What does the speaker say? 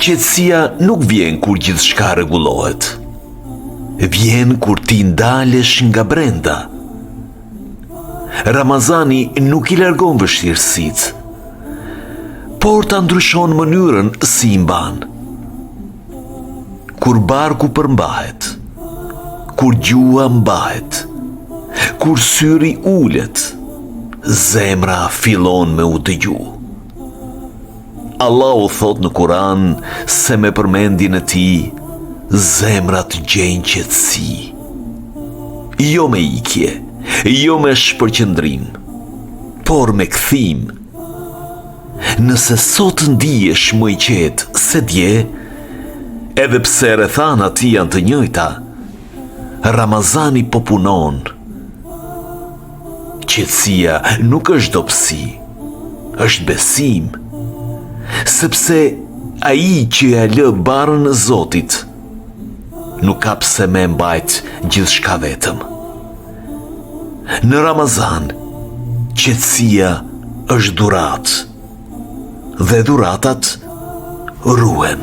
Qetësia nuk vjen kur gjithçka rregullohet. Vjen kur ti ndalesh nga brenda. Ramazani nuk I largon vështirësitë, por ta ndryshon mënyrën si I mban. Kur barku përmbahet, kur gjua mbahet, kur syri ulet, zemra fillon me u dëgju. Allahu thot në Kur'an se me përmendjen e Tij zemrat gjejnë qetësi. Jo me ikje, jo me shpërqendrim, por me kthim. Nëse sot ndihesh më I qetë se dje, edhe pse rrethanat janë të njëjta, Ramazani po punon. Qetësia nuk është dobësi, është besim. Sepse ai që ja lë barën e Zotit nuk ka pse me mbajt gjithçka vetëm. Në Ramazan, qetësia është dhuratë dhe dhuratat ruhen.